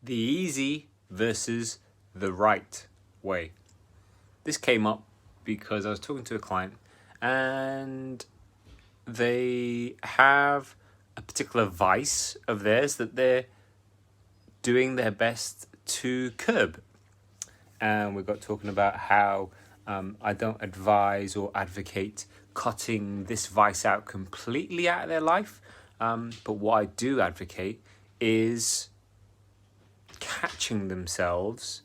The easy versus the right way. This came up because I was talking to a client and they have a particular vice of theirs that they're doing their best to curb. And we got talking about how I don't advise or advocate cutting this vice out completely out of their life. But what I do advocate is catching themselves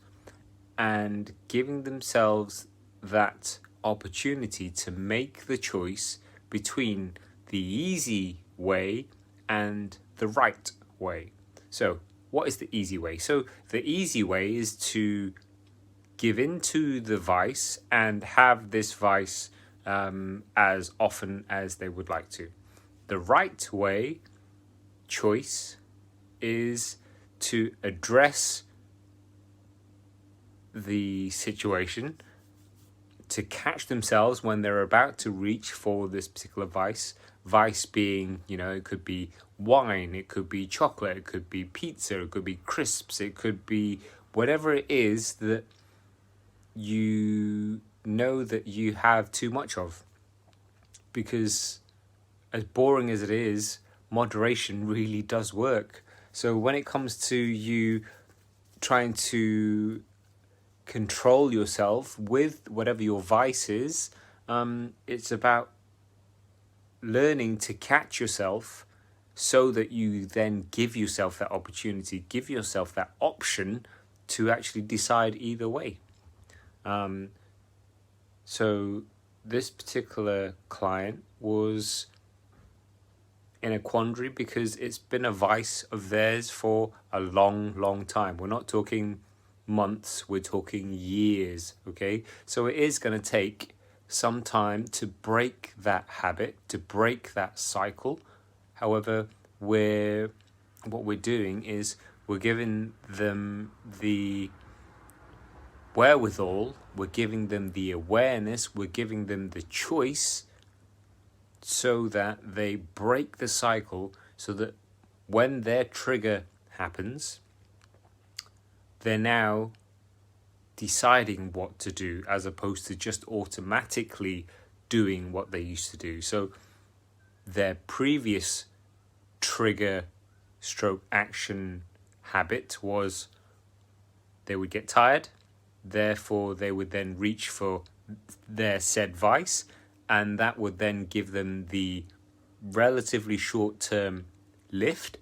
and giving themselves that opportunity to make the choice between the easy way and the right way. So what is the easy way? So the easy way is to give in to the vice and have this vice as often as they would like to. The right way choice is to address the situation, to catch themselves when they're about to reach for this particular vice. Vice being, it could be wine, it could be chocolate, it could be pizza, it could be crisps, it could be whatever it is that you know that you have too much of. Because as boring as it is, moderation really does work. So when it comes to you trying to control yourself with whatever your vice is, it's about learning to catch yourself so that you then give yourself that opportunity, give yourself that option to actually decide either way. So this particular client was in a quandary because it's been a vice of theirs for a long time. We're not talking months, we're talking years, okay? So it is going to take some time to break that habit, to break that cycle. However, what we're doing is we're giving them the wherewithal, we're giving them the awareness, we're giving them the choice so that they break the cycle, so that when their trigger happens, they're now deciding what to do as opposed to just automatically doing what they used to do. So their previous trigger stroke action habit was they would get tired, therefore they would then reach for their said vice, and that would then give them the relatively short-term lift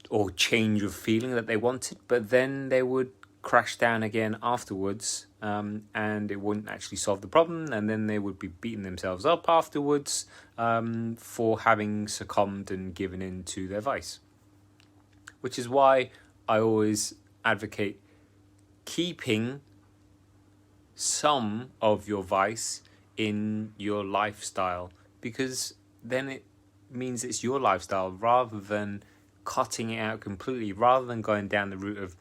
or change of feeling that they wanted, but then they would crash down again afterwards, and it wouldn't actually solve the problem, and then they would be beating themselves up afterwards for having succumbed and given in to their vice. Which is why I always advocate keeping some of your vice in your lifestyle, because then it means it's your lifestyle rather than cutting it out completely, rather than going down the route of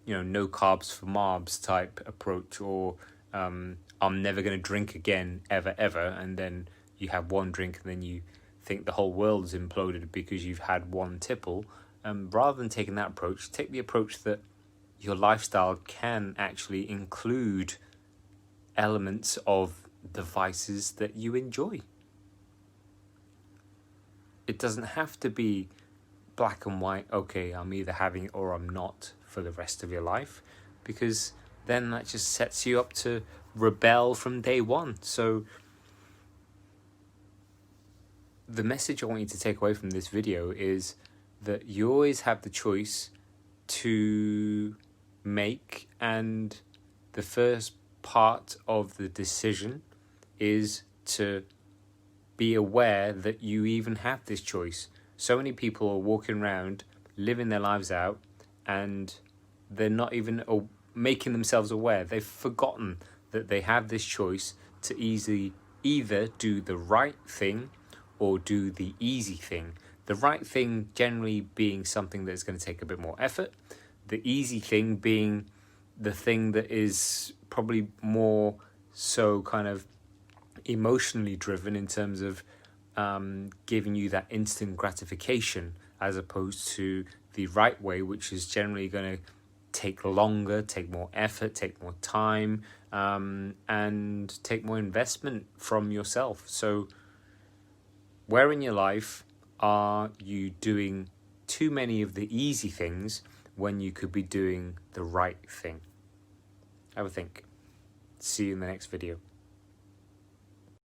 no carbs for marbs type approach, or I'm never going to drink again ever, and then you have one drink and then you think the whole world's imploded because you've had one tipple. Rather than taking that approach, take the approach that your lifestyle can actually include elements of the vices that you enjoy. It doesn't have to be black and white, okay, I'm either having it or I'm not for the rest of your life, because then that just sets you up to rebel from day one. So the message I want you to take away from this video is that you always have the choice to make, and the first part of the decision is to be aware that you even have this choice. So many people are walking around living their lives out and they're not even making themselves aware. They've forgotten that they have this choice to either do the right thing or do the easy thing. The right thing generally being something that's going to take a bit more effort. The easy thing being the thing that is probably more so kind of emotionally driven in terms of giving you that instant gratification, as opposed to the right way, which is generally going to take longer, take more effort, take more time, and take more investment from yourself. So where in your life are you doing too many of the easy things when you could be doing the right thing? Have a think. See you in the next video.